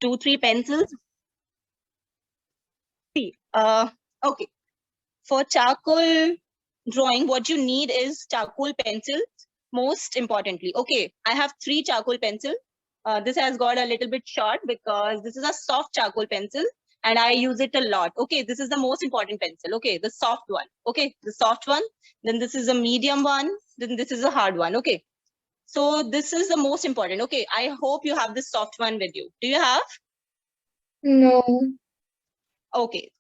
2-3 pencils. See, okay. For charcoal drawing, what you need is charcoal pencils, most importantly. Okay, I have 3 charcoal pencils. This has got a little bit short because this is a soft charcoal pencil and I use it a lot. Okay, this is the most important pencil. Okay, the soft one. Okay, the soft one. Then this is a medium one. Then this is a hard one. Okay, so this is the most important. Okay, I hope you have this soft one with you. Do you have? No, Okay.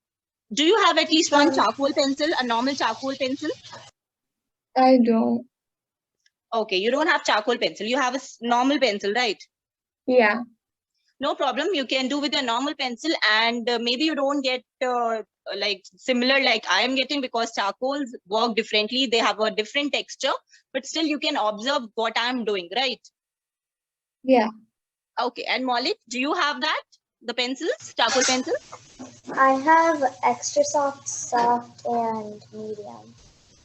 Do you have at least one charcoal pencil, a normal charcoal pencil? I don't. Okay, you don't have charcoal pencil. You have a normal pencil, right? Yeah. No problem. You can do with a normal pencil, and maybe you don't get like similar like I am getting because charcoals work differently. They have a different texture, but still you can observe what I'm doing, right? Yeah. Okay. And Maulik, do you have that? The pencils, charcoal pencils? I have extra soft, and medium.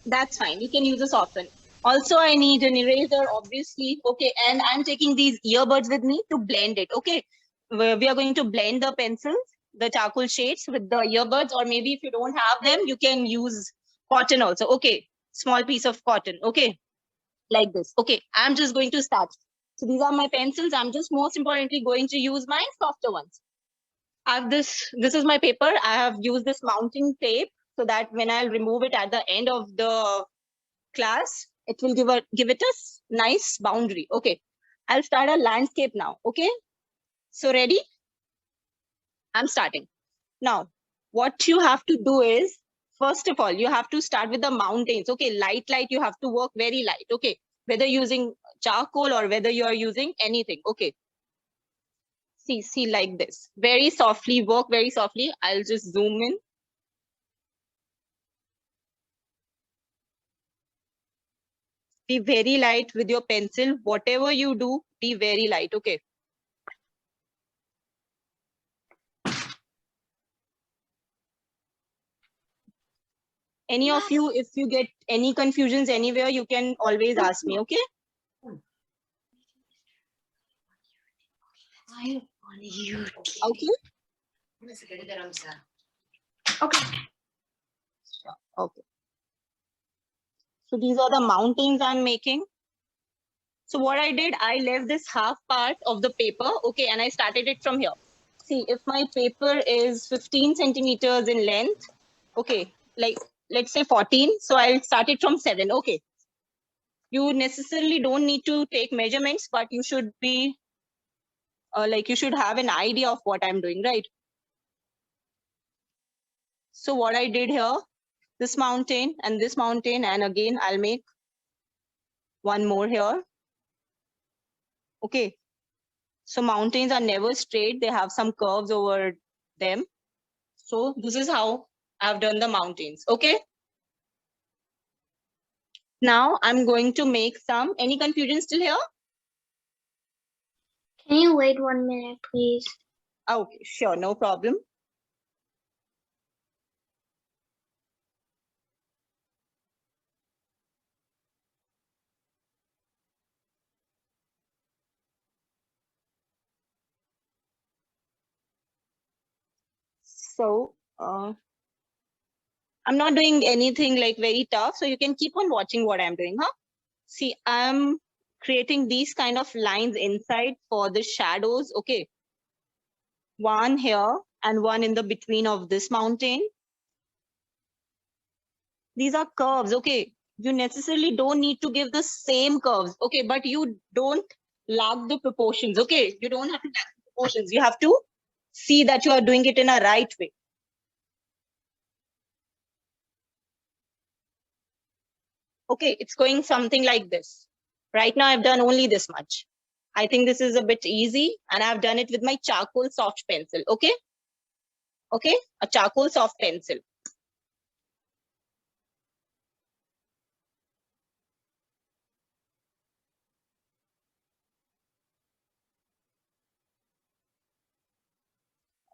That's fine. You can use a soft one. Also, I need an eraser, obviously. Okay, and I'm taking these earbuds with me to blend it. Okay, we are going to blend the pencils, the charcoal shades with the earbuds, or maybe if you don't have them, you can use cotton also. Okay, small piece of cotton. Okay, like this. Okay, I'm just going to start. So these are my pencils. I'm just most importantly going to use my softer ones. I have this is my paper. I have used this mounting tape so that when I'll remove it at the end of the class, it will give it a nice boundary. Okay, I'll start a landscape now. Okay, so ready? I'm starting now. What you have to do is, first of all, you have to start with the mountains. Okay, light, you have to work very light. Okay, whether using charcoal or whether you are using anything. Okay, see like this, very softly, work very softly. I'll just zoom in. Be very light with your pencil. Whatever you do, be very light. Okay. Any of you, if you get any confusions anywhere, you can always ask me, okay? Okay. Okay. Okay. So these are the mountains I'm making. So what I did, I left this half part of the paper, okay, and I started it from here. See, if my paper is 15 centimeters in length, okay, like let's say 14, so I'll start it from 7, okay. You necessarily don't need to take measurements, but you should be, like you should have an idea of what I'm doing, right? So what I did here, this mountain, and again, I'll make one more here. Okay. So mountains are never straight. They have some curves over them. So this is how I've done the mountains. Okay. Now I'm going to make some, any confusion still here? Can you wait 1 minute, please? Okay, sure, no problem. So I'm not doing anything like very tough. So you can keep on watching what I'm doing, huh? See, I'm creating these kind of lines inside for the shadows. Okay. One here and one in the between of this mountain. These are curves. Okay. You necessarily don't need to give the same curves. Okay. But you don't lack the proportions. Okay. You don't have to lack the proportions. You have to see that you are doing it in a right way. Okay. It's going something like this. Right now, I've done only this much. I think this is a bit easy and I've done it with my charcoal soft pencil. Okay. Okay. A charcoal soft pencil.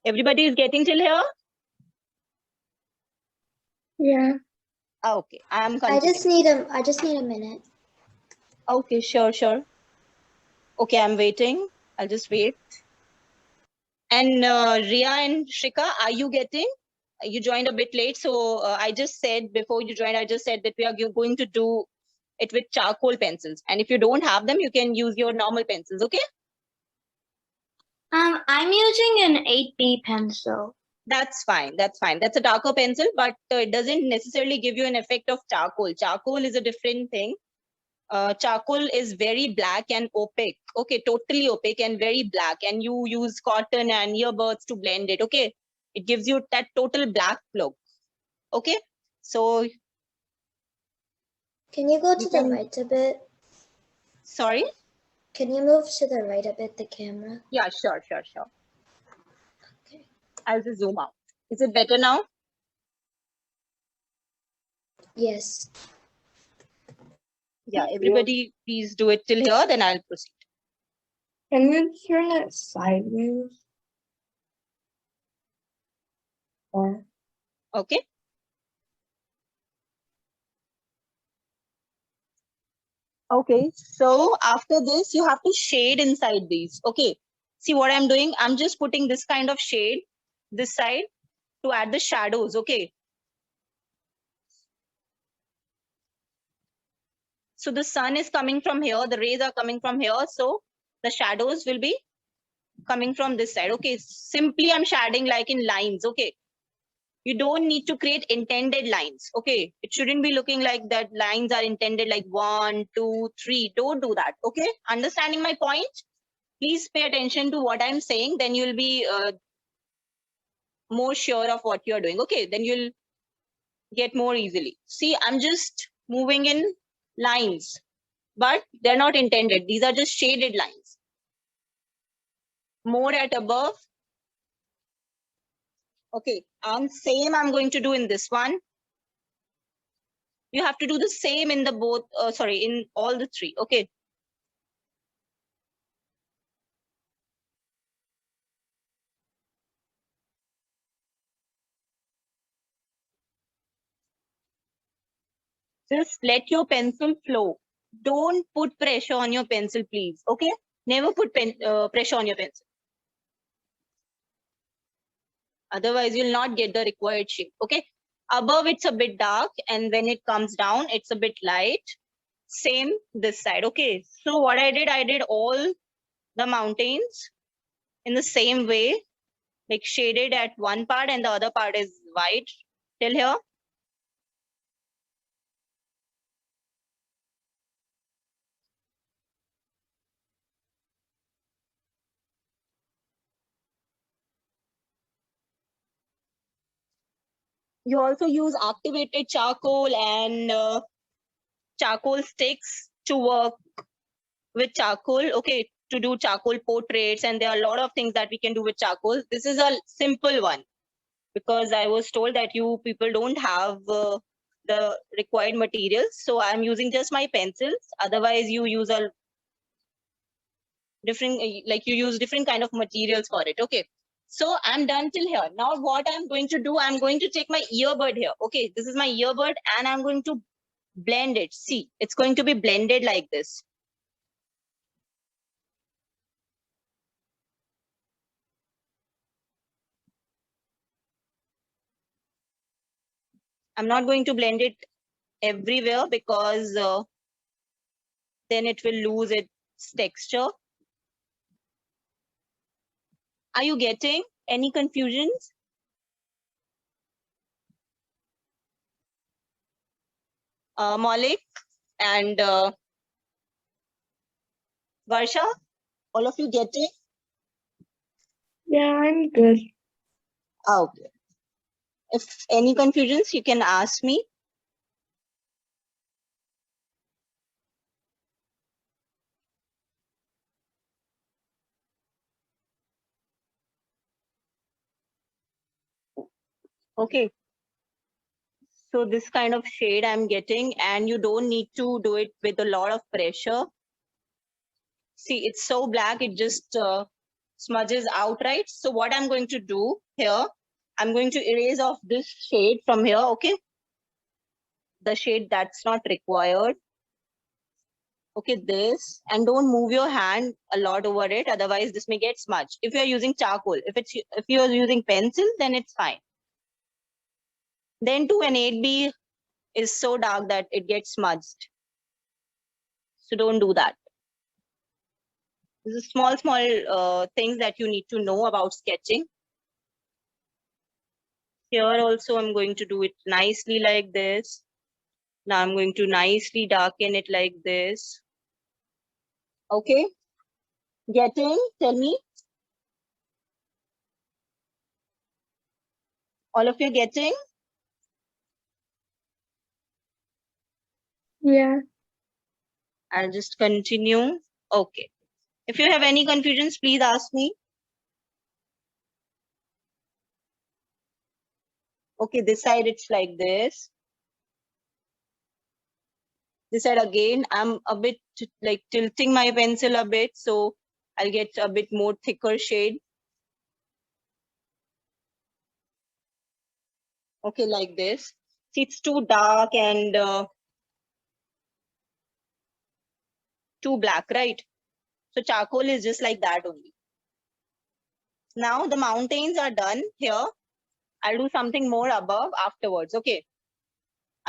Everybody is getting till here? Yeah. Okay. I just need a minute. Okay, sure. Okay, I'm waiting. I'll just wait. And Ria and Shrika, are you getting? You joined a bit late, so I just said before you joined, I just said that we are going to do it with charcoal pencils. And if you don't have them, you can use your normal pencils, okay? I'm using an 8B pencil. That's fine. That's fine. That's a darker pencil, but it doesn't necessarily give you an effect of charcoal. Charcoal is a different thing. Charcoal is very black and opaque. Okay, totally opaque and very black. And you use cotton and earbuds to blend it. Okay, it gives you that total black look. Okay, so Can you go You to the can- right a bit? sorry. Can you move to the right a bit, the camera? Yeah, sure. Okay. I'll just zoom out. Is it better now? Yes. Yeah, everybody please do it till here, then I'll proceed. Can you turn it sideways? Or Okay. Okay, so after this, you have to shade inside these. Okay, see what I'm doing? I'm just putting this kind of shade this side to add the shadows. Okay. So the sun is coming from here, the rays are coming from here. So the shadows will be coming from this side. Okay, simply I'm shading like in lines. Okay. You don't need to create intended lines. Okay, it shouldn't be looking like that lines are intended like 1, 2, 3. Don't do that. Okay, understanding my point? Please pay attention to what I'm saying, then you'll be more sure of what you're doing. Okay, then you'll get more easily. See, I'm just moving in lines, but they're not intended. These are just shaded lines. More at above. Okay, and same I'm going to do in this one. You have to do the same in the both, in all the three. Okay. Just let your pencil flow. Don't put pressure on your pencil, please. Okay? Never put pressure on your pencil. Otherwise, you'll not get the required shape. Okay? Above, it's a bit dark. And when it comes down, it's a bit light. Same this side. Okay? So what I did all the mountains in the same way. Like shaded at one part and the other part is white. Till here. You also use activated charcoal and charcoal sticks to work with charcoal. Okay, to do charcoal portraits, and there are a lot of things that we can do with charcoal. This is a simple one because I was told that you people don't have the required materials, so I'm using just my pencils. Otherwise, you use a different like you use different kind of materials for it. Okay, so I'm done till here. Now what I'm going to do, I'm going to take my earbud here. Okay, this is my earbud and I'm going to blend it. See, it's going to be blended like this. I'm not going to blend it everywhere because then it will lose its texture. Are you getting any confusions? Maulik and Varsha, all of you getting? yeah, I'm good. Okay. If any confusions, you can ask me. Okay. So this kind of shade I'm getting, and you don't need to do it with a lot of pressure. See, it's so black, it just smudges out, right? So what I'm going to do here, I'm going to erase off this shade from here, okay? The shade that's not required. Okay, this, and don't move your hand a lot over it, otherwise this may get smudged. If you're using charcoal, if you're using pencil, then it's fine. Then 2 and 8B is so dark that it gets smudged. So don't do that. This is small things that you need to know about sketching. Here also I'm going to do it nicely like this. Now I'm going to nicely darken it like this. Okay. Getting, tell me. All of you getting? Yeah. I'll just continue. Okay. If you have any confusions, please ask me. Okay, this side it's like this. This side again, I'm a bit like tilting my pencil a bit, so I'll get a bit more thicker shade. Okay, like this. See, it's too dark and too black, right? So charcoal is just like that only. Now the mountains are done here. I'll do something more above afterwards. Okay.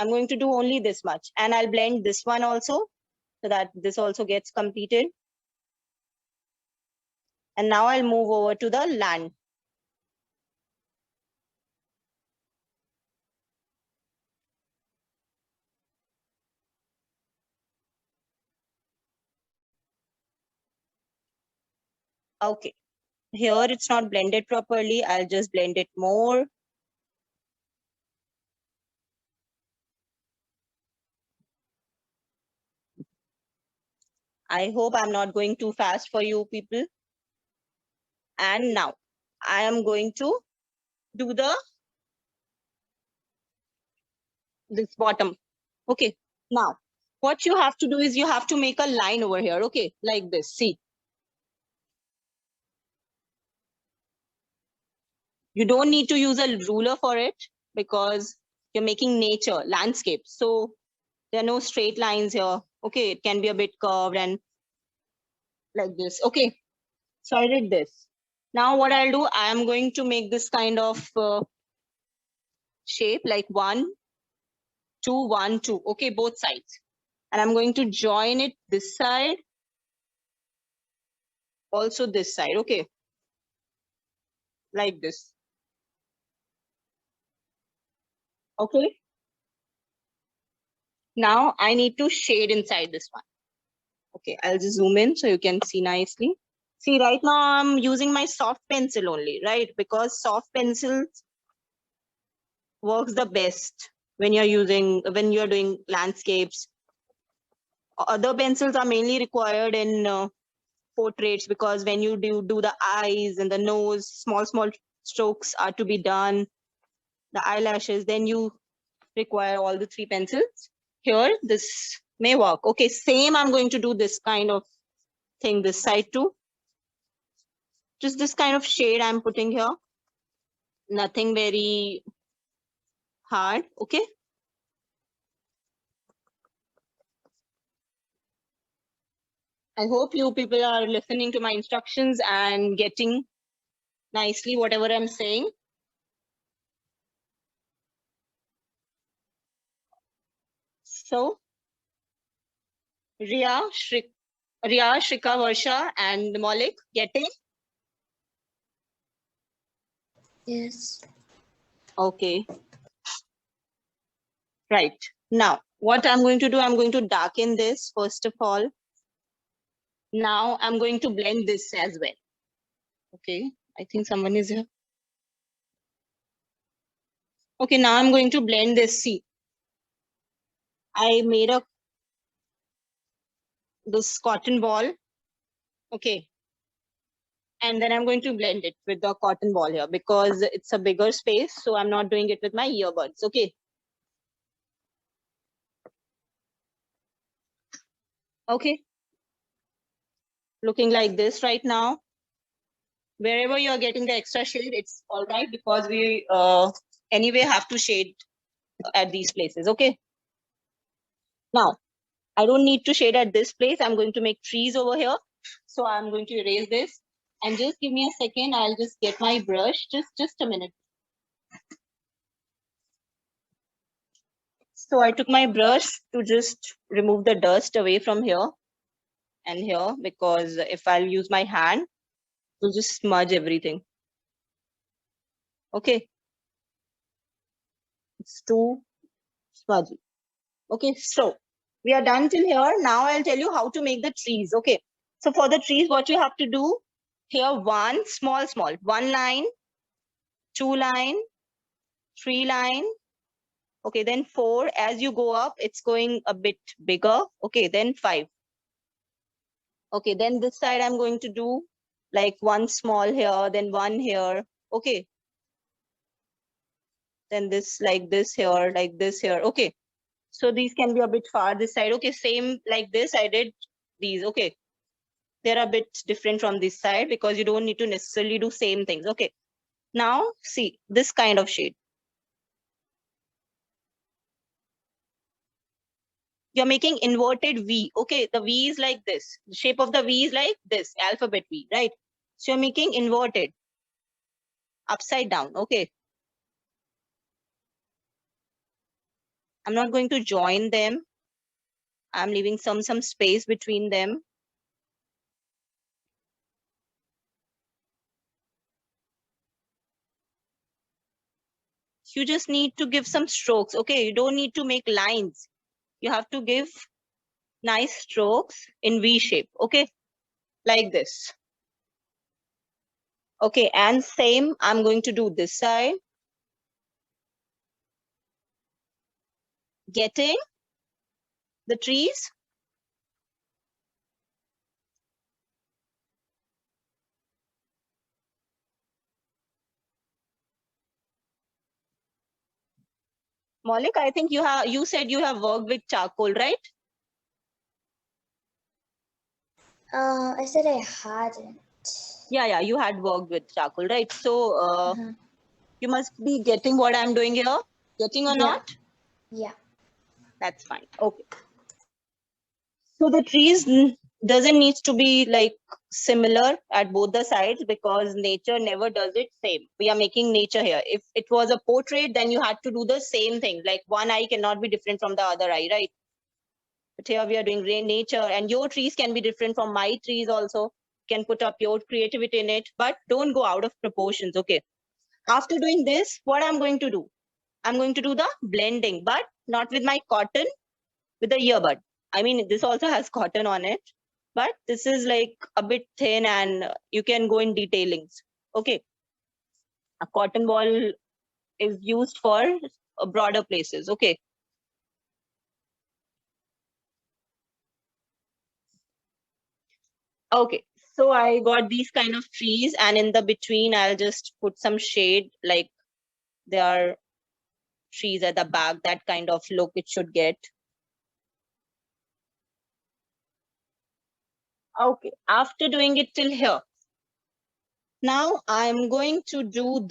I'm going to do only this much, and I'll blend this one also so that this also gets completed. And now I'll move over to the land. Okay. Here it's not blended properly. I'll just blend it more. I hope I'm not going too fast for you people. And now I am going to do this bottom. Okay. Now what you have to do is you have to make a line over here. Okay. Like this. See. You don't need to use a ruler for it because you're making nature, landscape. So there are no straight lines here. Okay, it can be a bit curved and like this. Okay, so I did this. Now what I'll do, I am going to make this kind of shape like 1, 2, 1, 2. Okay, both sides. And I'm going to join it this side. Also this side. Okay, like this. Okay. Now I need to shade inside this one. Okay, I'll just zoom in so you can see nicely. See, right now I'm using my soft pencil only, right? Because soft pencils works the best when you're doing landscapes. Other pencils are mainly required in portraits because when you do the eyes and the nose, small strokes are to be done, the eyelashes, then you require all the 3 pencils. Here, this may work. Okay, same I'm going to do this kind of thing this side too. Just this kind of shade I'm putting here. Nothing very hard. Okay. I hope you people are listening to my instructions and getting nicely whatever I'm saying. So, Riya, Shrika, Varsha, and Maulik, getting? Yes. Okay. Right. Now, what I'm going to do, I'm going to darken this first of all. Now, I'm going to blend this as well. Okay. I think someone is here. Okay, now I'm going to blend this. See, I made this cotton ball. Okay. And then I'm going to blend it with the cotton ball here because it's a bigger space. So I'm not doing it with my earbuds. Okay. Okay. Looking like this right now. Wherever you're getting the extra shade, it's all right because we anyway have to shade at these places. Okay. Now, I don't need to shade at this place. I'm going to make trees over here. So I'm going to erase this. And just give me a second. I'll just get my brush. Just a minute. So I took my brush to just remove the dust away from here and here, because if I'll use my hand, it will just smudge everything. Okay. It's too smudgy. Okay, so we are done till here. Now I'll tell you how to make the trees. Okay. So for the trees, what you have to do here, one small, one line, two line, three line. Okay, then four. As you go up, it's going a bit bigger. Okay, then five. Okay, then this side I'm going to do like one small here, then one here. Okay. Then this like this here, like this here. Okay. So these can be a bit far this side. Okay, same like this. I did these. Okay. They're a bit different from this side because you don't need to necessarily do same things. Okay. Now see this kind of shade. You're making inverted V. Okay, the V is like this. The shape of the V is like this, alphabet V, right? So you're making inverted, upside down. Okay. I'm not going to join them. I'm leaving some space between them. You just need to give some strokes. Okay, you don't need to make lines. You have to give nice strokes in V shape. Okay, like this. Okay, and same, I'm going to do this side. Getting the trees. Maulik, I think you said you have worked with charcoal, right? I said I hadn't. Yeah, you had worked with charcoal, right? So Uh-huh. you must be getting what I'm doing here. Getting or Yeah. not? Yeah. That's fine. Okay. So the trees doesn't need to be like similar at both the sides because nature never does it same. We are making nature here. If it was a portrait, then you had to do the same thing. Like one eye cannot be different from the other eye, right? But here we are doing nature, and your trees can be different from my trees also. Can put up your creativity in it, but don't go out of proportions. Okay. After doing this, what I'm going to do? I'm going to do the blending, but not with my cotton, with the earbud. I mean, this also has cotton on it, but this is like a bit thin and you can go in detailings. Okay. A cotton ball is used for broader places. Okay. Okay. So I got these kind of trees, and in the between, I'll just put some shade, like there are trees at the back, that kind of look it should get. Okay. After doing it till here, now I'm going to do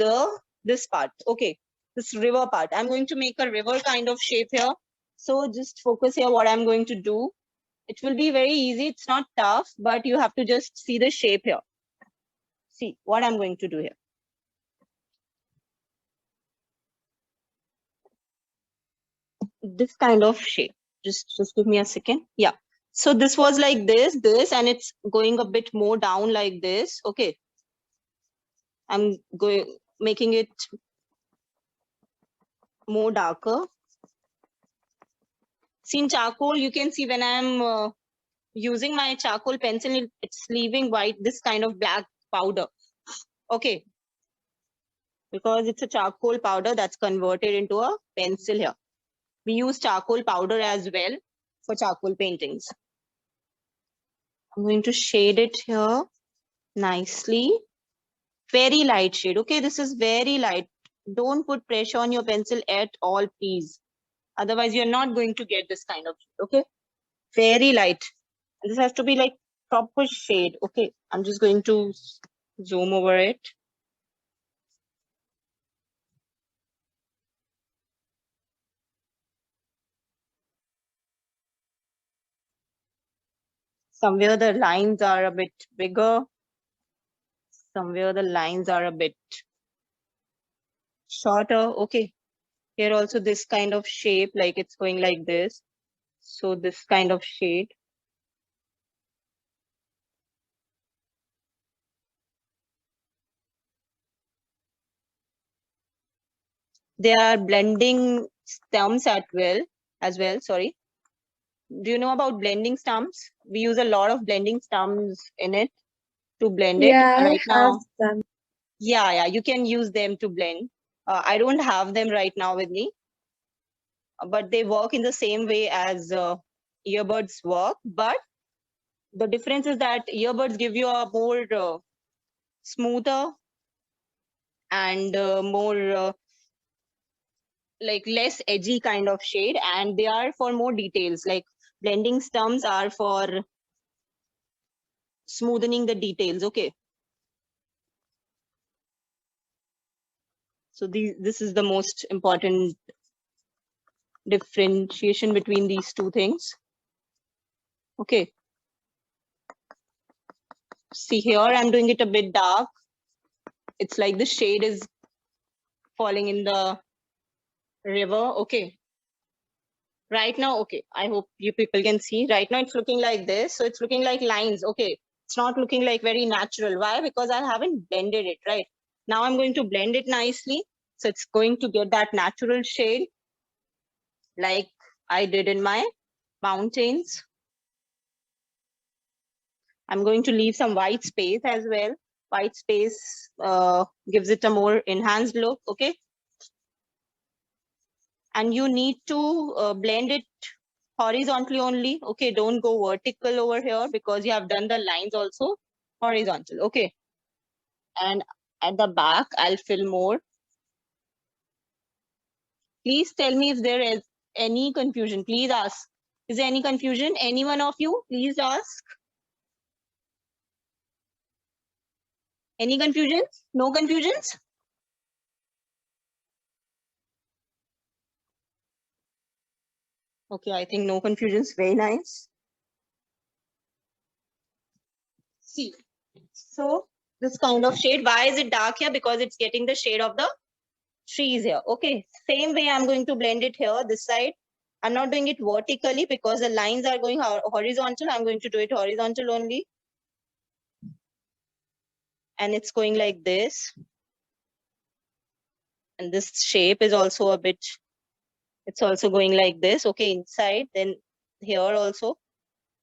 this part. Okay, this river part. I'm going to make a river kind of shape here. So just focus here what I'm going to do. It will be very easy. It's not tough, but you have to just see the shape here. See what I'm going to do here. This kind of shape. Just give me a second. Yeah. So this was like this, and it's going a bit more down like this. Okay. I'm making it more darker. See, in charcoal, you can see when I'm using my charcoal pencil, it's leaving white, this kind of black powder. Okay. Because it's a charcoal powder that's converted into a pencil here. We use charcoal powder as well for charcoal paintings. I'm going to shade it here nicely. Very light shade. Okay, this is very light. Don't put pressure on your pencil at all, please. Otherwise, you're not going to get this kind of shade. Okay, very light. And this has to be like proper shade. Okay, I'm just going to zoom over it. Somewhere the lines are a bit bigger. Somewhere the lines are a bit shorter. Okay. Here also this kind of shape, like it's going like this. So this kind of shade. They are blending stumps as well, sorry. Do you know about blending stumps? We use a lot of blending stumps in it to blend it Yeah, right I have now. them. Yeah, you can use them to blend. I don't have them right now with me, but they work in the same way as earbuds work. But the difference is that earbuds give you a more smoother and more like less edgy kind of shade, and they are for more details. Like blending stumps are for smoothening the details. Okay. So this is the most important differentiation between these two things. Okay. See here, I'm doing it a bit dark. It's like the shade is falling in the river. Okay. Right now, okay. I hope you people can see. Right now, it's looking like this. So it's looking like lines. Okay. It's not looking like very natural. Why? Because I haven't blended it, right? Now I'm going to blend it nicely. So it's going to get that natural shade like I did in my mountains. I'm going to leave some white space as well. White space gives it a more enhanced look, okay? And you need to blend it horizontally only, okay? Don't go vertical over here because you have done the lines also horizontal, okay? And at the back, I'll fill more. Please tell me if there is any confusion. Please ask. Is there any confusion? Any one of you? Please ask. Any confusions? No confusions? Okay, I think no confusions. Very nice. See, so this kind of shade, why is it dark here? Because it's getting the shade of the trees here. Okay, same way I'm going to blend it here, this side. I'm not doing it vertically because the lines are going horizontal. I'm going to do it horizontal only. And it's going like this. And this shape is also a bit, it's also going like this. Okay, inside, then here also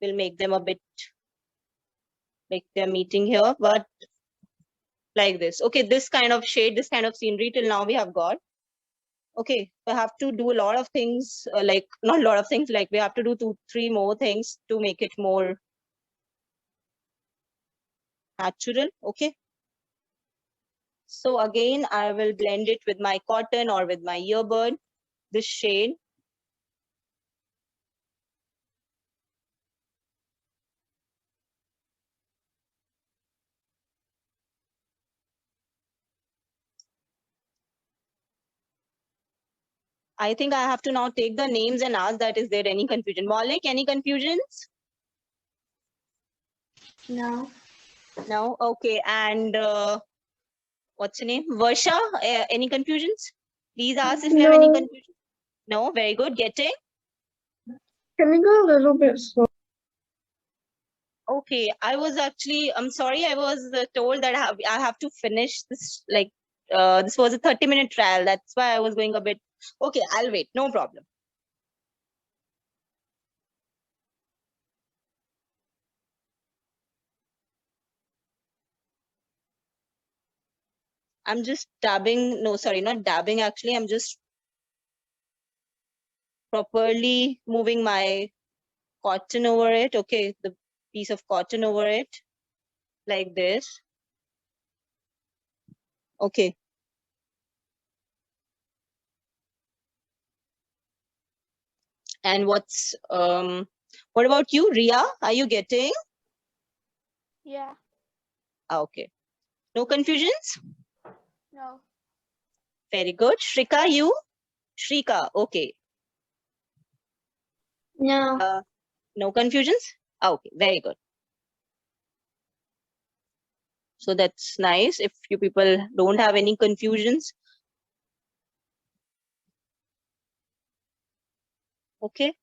we'll make them a bit like they're meeting here, but like this. Okay, this kind of shade, this kind of scenery till now we have got. Okay, we have to do a lot of things, like not a lot of things, like we have to do 2-3 more things to make it more natural. Okay. So again, I will blend it with my cotton or with my earbud, this shade. I think I have to now take the names and ask that is there any confusion. Maulik, any confusions? No. No? Okay. And what's your name? Varsha, any confusions? Please ask if you have any No. confusion. No? Very good. Getting? Can we go a little bit slow? Okay, I'm sorry, I was told that I have to finish this, like, this was a 30-minute trial. That's why I was going a bit, okay, I'll wait, no problem. I'm just dabbing, no, sorry, not dabbing actually, I'm just properly moving my cotton over it, okay, the piece of cotton over it, like this. Okay. And what about you, Ria? Are you getting? Yeah, Okay. No confusions? no. Very good. Shrika, you? Shrika, okay. No. No confusions? Okay, very good. So that's nice if you people don't have any confusions. Okay.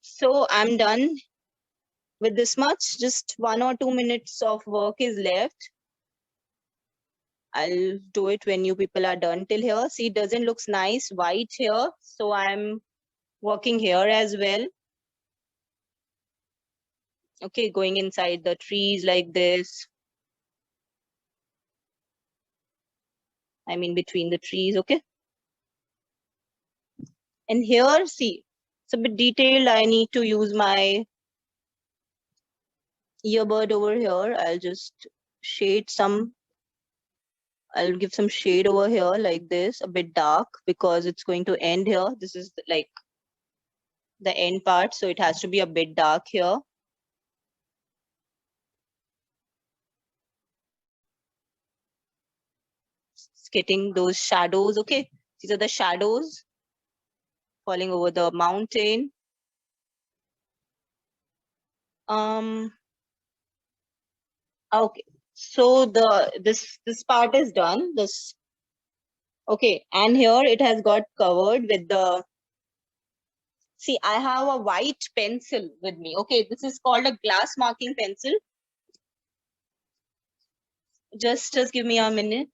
So I'm done with this much. Just 1 or 2 minutes of work is left. I'll do it when you people are done till here. See, it doesn't looks nice white here. So I'm working here as well. Okay, going inside the trees like this. I mean, between the trees, okay? And here, see, it's a bit detailed. I need to use my earbud over here. I'll just shade some. I'll give some shade over here like this, a bit dark because it's going to end here. This is like the end part, so it has to be a bit dark here. It's getting those shadows, okay? These are the shadows falling over the mountain. Okay, so this part is done. This okay, and here it has got covered with the. See, I have a white pencil with me. Okay, this is called a glass marking pencil. Just give me a minute.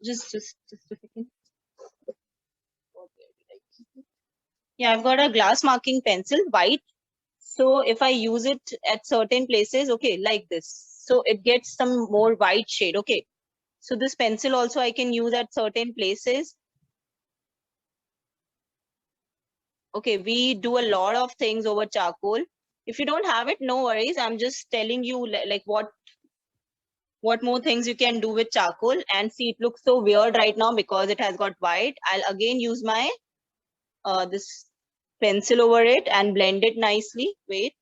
Just a second. Yeah, I've got a glass marking pencil, white. So if I use it at certain places, okay, like this. So it gets some more white shade, okay. So this pencil also I can use at certain places. Okay, we do a lot of things over charcoal. If you don't have it, no worries. I'm just telling you like what more things you can do with charcoal. And see, it looks so weird right now because it has got white. I'll again use my this pencil over it and blend it nicely. Wait.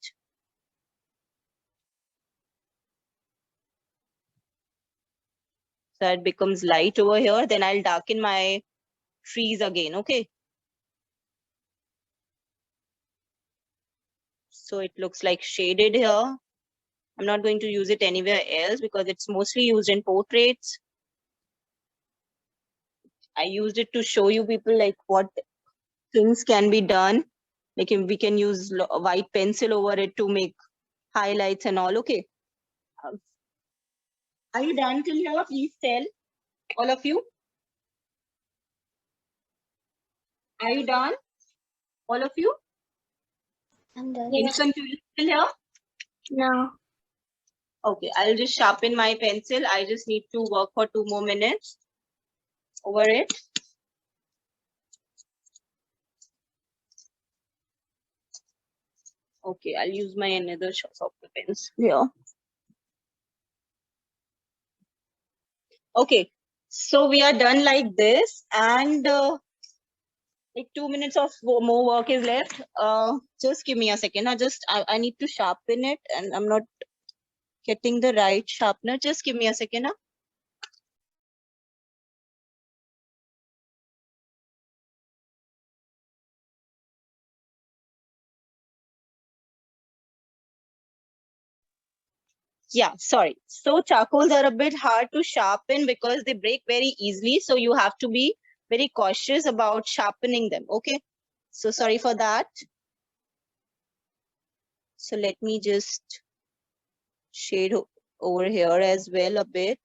So it becomes light over here. Then I'll darken my trees again, okay? So it looks like shaded here. I'm not going to use it anywhere else because it's mostly used in portraits. I used it to show you people like what things can be done. Like we can use a white pencil over it to make highlights and all, okay? Are you done till here? Please tell, all of you. Are you done? All of you? I'm done. Any confusion till here? No. Okay, I'll just sharpen my pencil. I just need to work for 2 more minutes over it. Okay, I'll use my another softer pencil here. Okay, so we are done like this, and like 2 minutes of more work is left. Just give me a second. I need to sharpen it, and I'm not getting the right sharpener. Just give me a second. Yeah, sorry. So charcoals are a bit hard to sharpen because they break very easily. So you have to be very cautious about sharpening them. Okay. So sorry for that. So let me just shade over here as well a bit.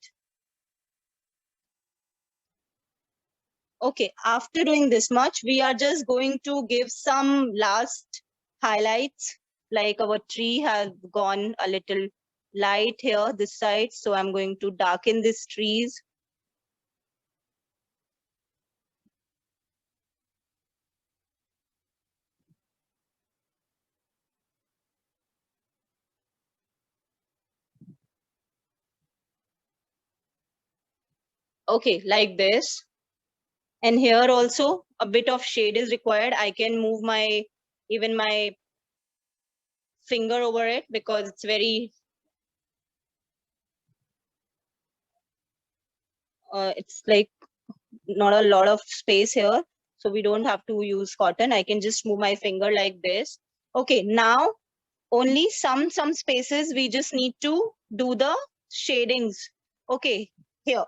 Okay, after doing this much, we are just going to give some last highlights. Like our tree has gone a little light here, this side. So I'm going to darken these trees. Okay, like this. And here also a bit of shade is required. I can move even my finger over it because it's very, it's like not a lot of space here. So we don't have to use cotton. I can just move my finger like this. Okay, now only some spaces we just need to do the shadings. Okay, here,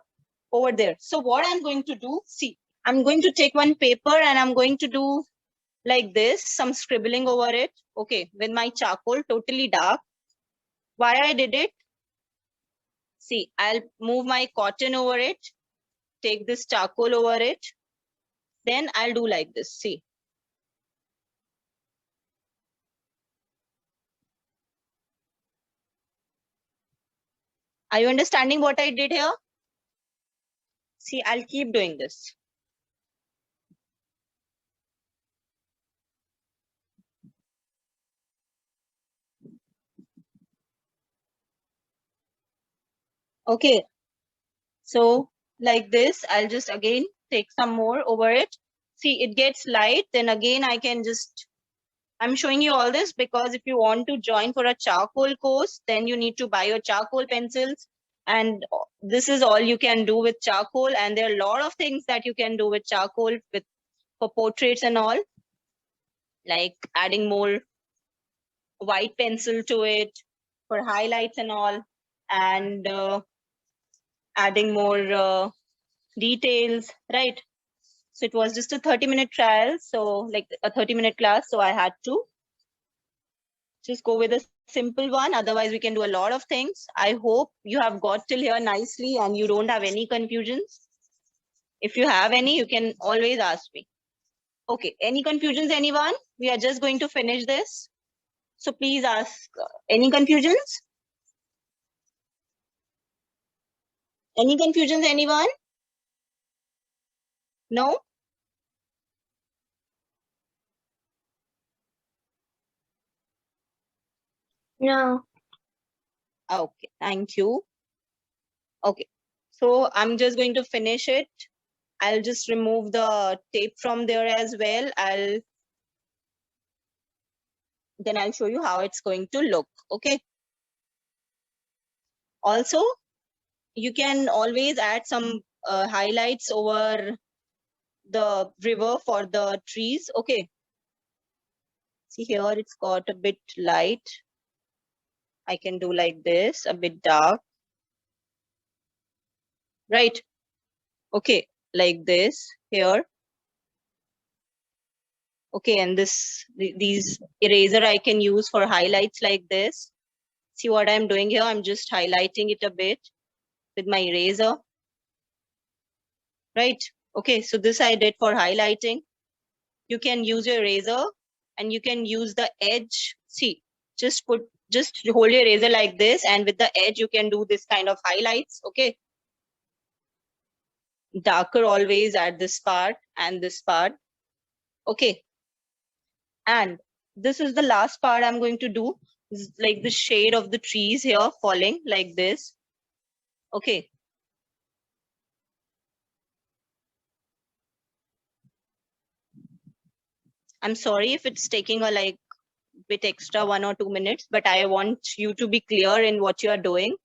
over there. So what I'm going to do, see, I'm going to take one paper and I'm going to do like this, some scribbling over it. Okay, with my charcoal, totally dark. Why I did it? See, I'll move my cotton over it, take this charcoal over it. Then I'll do like this, see. Are you understanding what I did here? See, I'll keep doing this. Okay, so like this, I'll just again take some more over it. See, it gets light, then again I can just, I'm showing you all this because if you want to join for a charcoal course, then you need to buy your charcoal pencils. And this is all you can do with charcoal. And there are a lot of things that you can do with charcoal with for portraits and all, like adding more white pencil to it for highlights and all, and adding more details, right? So it was just a 30-minute trial, so like a 30-minute class, so I had to just go with a simple one. Otherwise, we can do a lot of things. I hope you have got till here nicely and you don't have any confusions. If you have any, you can always ask me. Okay, any confusions, anyone? We are just going to finish this. So please ask any confusions? Any confusions, anyone? No? No. Okay, thank you. Okay, so I'm just going to finish it. I'll just remove the tape from there as well. Then I'll show you how it's going to look. Okay. Also, you can always add some highlights over the river for the trees. Okay. See here, it's got a bit light. I can do like this, a bit dark. Right. Okay, like this here. Okay, and these eraser I can use for highlights like this. See what I'm doing here? I'm just highlighting it a bit with my eraser. Right. Okay, so this I did for highlighting. You can use your eraser and you can use the edge. See, just hold your eraser like this, and with the edge you can do this kind of highlights. Okay. Darker always at this part and this part. Okay. And this is the last part I'm going to do. This is like the shade of the trees here falling like this. Okay. I'm sorry if it's taking a like bit extra 1 or 2 minutes, but I want you to be clear in what you are doing.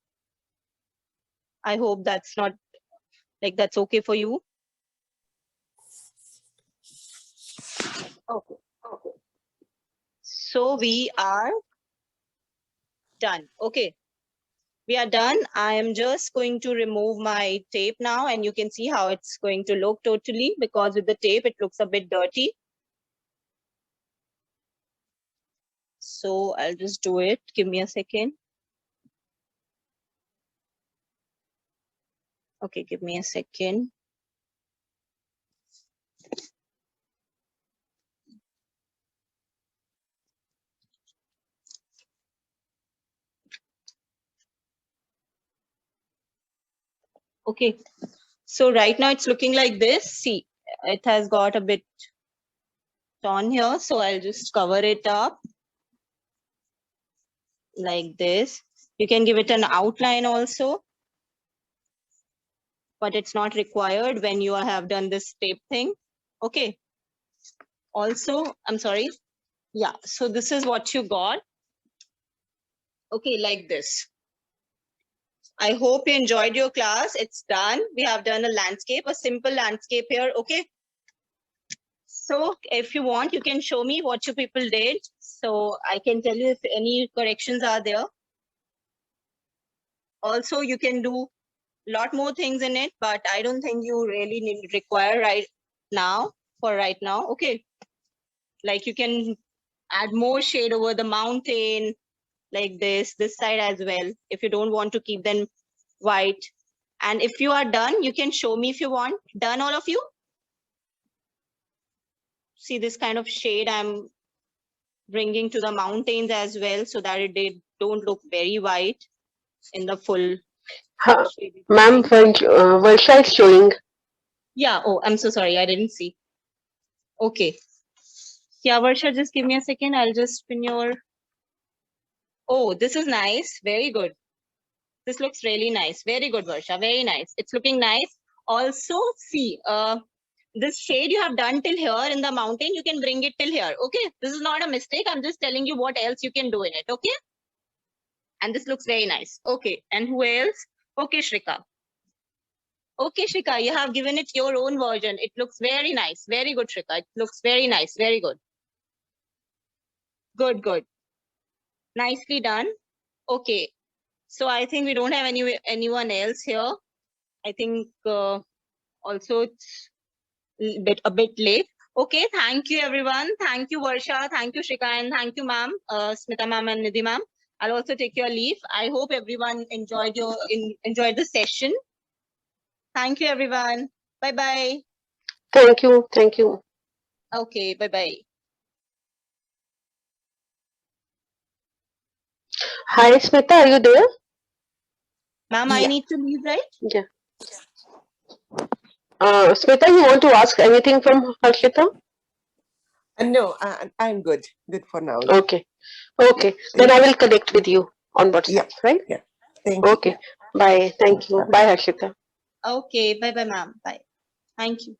I hope that's not like that's okay for you. Okay. Okay. So we are done. Okay. We are done. I am just going to remove my tape now, and you can see how it's going to look totally, because with the tape, it looks a bit dirty. So I'll just do it. Give me a second. Okay, give me a second. Okay, so right now it's looking like this. See, it has got a bit torn here, so I'll just cover it up like this. You can give it an outline also, but it's not required when you have done this tape thing. Okay. Also, I'm sorry. Yeah, so this is what you got. Okay, like this. I hope you enjoyed your class. It's done. We have done a landscape, a simple landscape here. Okay. So if you want, you can show me what you people did. So I can tell you if any corrections are there. Also, you can do a lot more things in it, but I don't think you really require right now for right now. Okay. Like you can add more shade over the mountain like this side as well, if you don't want to keep them white. And if you are done, you can show me if you want. Done, all of you? See this kind of shade I'm bringing to the mountains as well, so that they don't look very white in the full shade. Ma'am, Varsha is showing. Yeah, oh, I'm so sorry, I didn't see. Okay. Yeah, Varsha, just give me a second. I'll just spin your... Oh, this is nice. Very good. This looks really nice. Very good, Varsha. Very nice. It's looking nice. Also, see, this shade you have done till here in the mountain, you can bring it till here. Okay, this is not a mistake. I'm just telling you what else you can do in it. Okay, and this looks very nice. Okay, and who else? Okay, Shrika. Okay, Shrika, you have given it your own version. It looks very nice. Very good, Shrika. It looks very nice. Very good. Good, good. Nicely done. Okay, so I think we don't have anyone else here. I think also it's a bit late. Okay, thank you everyone. Thank you Varsha, thank you Shrika, and thank you ma'am, Smita ma'am and Nidhi ma'am. I'll also take your leave. I hope everyone enjoyed enjoyed the session. Thank you everyone. Bye bye. Thank you. Thank you. Okay, bye bye. Hi, Smita, are you there? Ma'am, I Yeah. need to leave, right? Yeah. Smita, you want to ask anything from Harshita? No, I'm good. Good for now. Okay. Okay. Then I will connect with you on WhatsApp, Yeah. right? Yeah. Thank you. Okay. Bye. Thank you. Bye, Harshita. Okay, bye bye ma'am. Bye. Thank you.